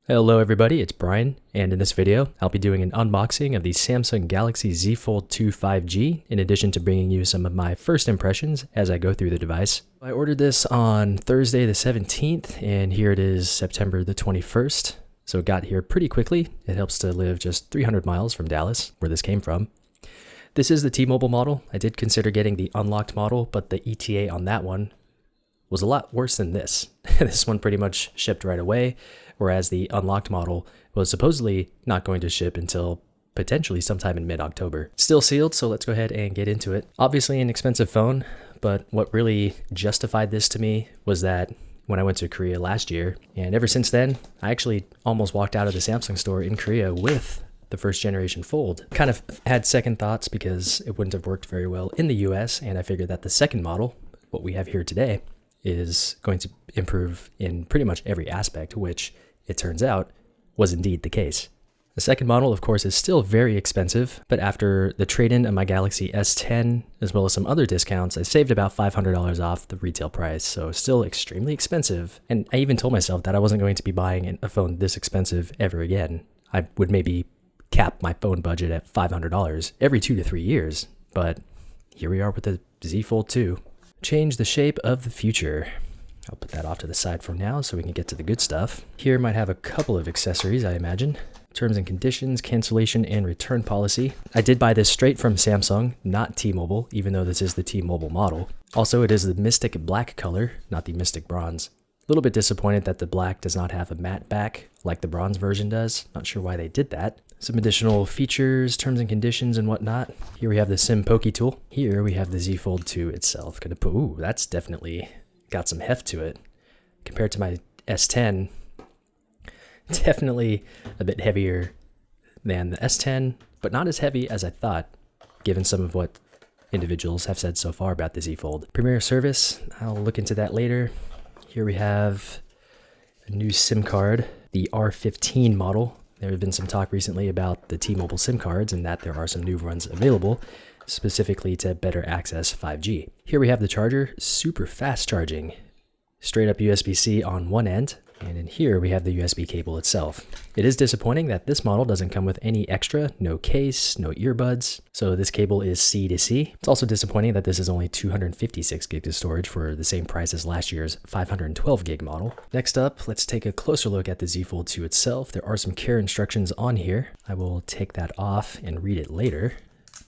Hello everybody, it's Brian, and in this video, I'll be doing an unboxing of the Samsung Galaxy Z Fold2 5G, in addition to bringing you some of my first impressions as I go through the device. I ordered this on Thursday the 17th, and here it is September the 21st, so it got here pretty quickly. It helps to live just 300 miles from Dallas, where this came from. This is the T-Mobile model. I did consider getting the unlocked model, but the ETA on that one was a lot worse than this. This one pretty much shipped right away, whereas the unlocked model was supposedly not going to ship until potentially sometime in mid-October. Still sealed, so let's go ahead and get into it. Obviously an expensive phone, but what really justified this to me was that when I went to Korea last year, and ever since then, I actually almost walked out of the Samsung store in Korea with the first generation Fold. Kind of had second thoughts because it wouldn't have worked very well in the US, and I figured that the second model, what we have here today, is going to improve in pretty much every aspect, which it turns out was indeed the case. The second model, of course, is still very expensive, but after the trade-in of my Galaxy S10, as well as some other discounts, I saved about $500 off the retail price, so still extremely expensive. And I even told myself that I wasn't going to be buying a phone this expensive ever again. I would maybe cap my phone budget at $500 every 2 to 3 years, but here we are with the Z Fold 2. Change the shape of the future. I'll put that off to the side for now so we can get to the good stuff. Here might have a couple of accessories, I imagine. Terms and conditions, cancellation, and return policy. I did buy this straight from Samsung, not T-Mobile, even though this is the T-Mobile model. Also, it is the Mystic Black color, not the Mystic Bronze. A little bit disappointed that the black does not have a matte back like the bronze version does. Not sure why they did that. Some additional features, terms and conditions, and whatnot. Here we have the SIM Pokey tool. Here we have the Z Fold 2 itself. Ooh, that's definitely got some heft to it. Compared to my S10, definitely a bit heavier than the S10, but not as heavy as I thought, given some of what individuals have said so far about the Z Fold. Premier service, I'll look into that later. Here we have a new SIM card, the R15 model. There have been some talk recently about the T-Mobile SIM cards and that there are some new ones available, specifically to better access 5G. Here we have the charger, super fast charging. Straight up USB-C on one end, and in here we have the USB cable itself. It is disappointing that this model doesn't come with any extra, no case, no earbuds, so this cable is C to C. It's also disappointing that this is only 256 gigs of storage for the same price as last year's 512 gig model. Next up, let's take a closer look at the Z Fold 2 itself. There are some care instructions on here. I will take that off and read it later,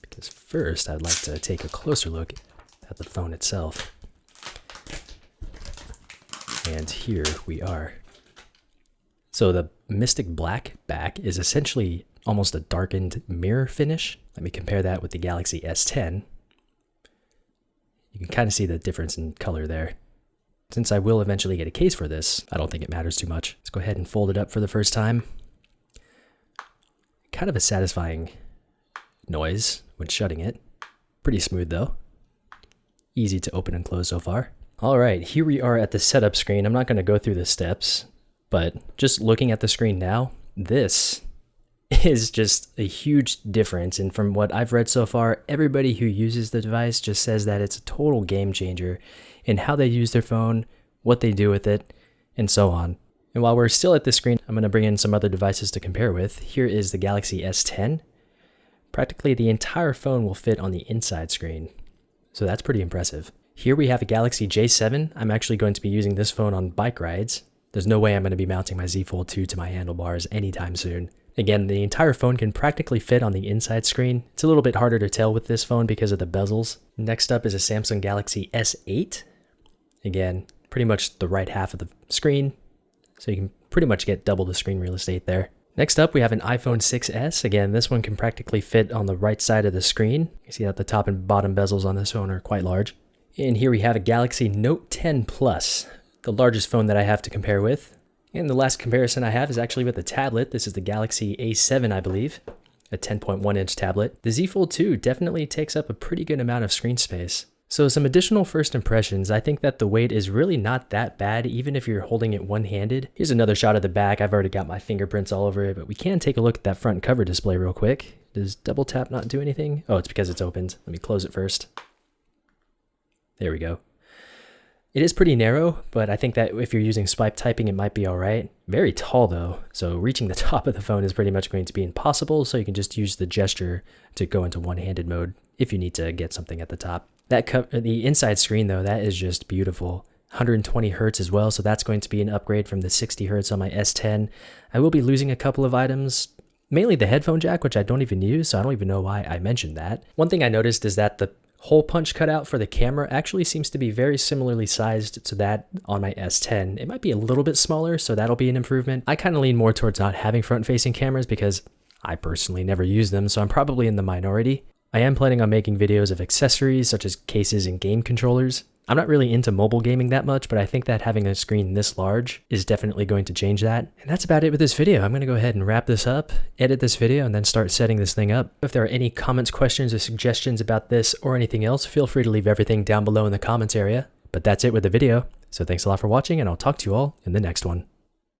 because first I'd like to take a closer look at the phone itself. And here we are. So the Mystic Black back is essentially almost a darkened mirror finish. Let me compare that with the Galaxy S10. You can kind of see the difference in color there. Since I will eventually get a case for this, I don't think it matters too much. Let's go ahead and fold it up for the first time. Kind of a satisfying noise when shutting it. Pretty smooth though. Easy to open and close so far. All right, here we are at the setup screen. I'm not going to go through the steps, but just looking at the screen now, this is just a huge difference. And from what I've read so far, everybody who uses the device just says that it's a total game changer in how they use their phone, what they do with it, and so on. And while we're still at this screen, I'm going to bring in some other devices to compare with. Here is the Galaxy S10. Practically the entire phone will fit on the inside screen, so that's pretty impressive. Here we have a Galaxy J7. I'm actually going to be using this phone on bike rides. There's no way I'm going to be mounting my Z Fold 2 to my handlebars anytime soon. Again, the entire phone can practically fit on the inside screen. It's a little bit harder to tell with this phone because of the bezels. Next up is a Samsung Galaxy S8. Again, pretty much the right half of the screen, so you can pretty much get double the screen real estate there. Next up, we have an iPhone 6s. Again, this one can practically fit on the right side of the screen. You see that the top and bottom bezels on this phone are quite large. And here we have a Galaxy Note 10 Plus, the largest phone that I have to compare with. And the last comparison I have is actually with a tablet. This is the Galaxy A7, I believe, a 10.1-inch tablet. The Z Fold 2 definitely takes up a pretty good amount of screen space. So some additional first impressions. I think that the weight is really not that bad, even if you're holding it one-handed. Here's another shot of the back. I've already got my fingerprints all over it, but we can take a look at that front cover display real quick. Does double tap not do anything? Oh, it's because it's opened. Let me close it first. There we go. It is pretty narrow, but I think that if you're using swipe typing, it might be all right. Very tall though, so reaching the top of the phone is pretty much going to be impossible, so you can just use the gesture to go into one-handed mode if you need to get something at the top. The inside screen though, that is just beautiful. 120 hertz as well, so that's going to be an upgrade from the 60 hertz on my S10. I will be losing a couple of items, mainly the headphone jack, which I don't even use, so I don't even know why I mentioned that. One thing I noticed is that the hole punch cutout for the camera actually seems to be very similarly sized to that on my S10. It might be a little bit smaller, so that'll be an improvement. I kind of lean more towards not having front-facing cameras because I personally never use them, so I'm probably in the minority. I am planning on making videos of accessories such as cases and game controllers. I'm not really into mobile gaming that much, but I think that having a screen this large is definitely going to change that. And that's about it with this video. I'm going to go ahead and wrap this up, edit this video, and then start setting this thing up. If there are any comments, questions, or suggestions about this or anything else, feel free to leave everything down below in the comments area. But that's it with the video. So thanks a lot for watching, and I'll talk to you all in the next one.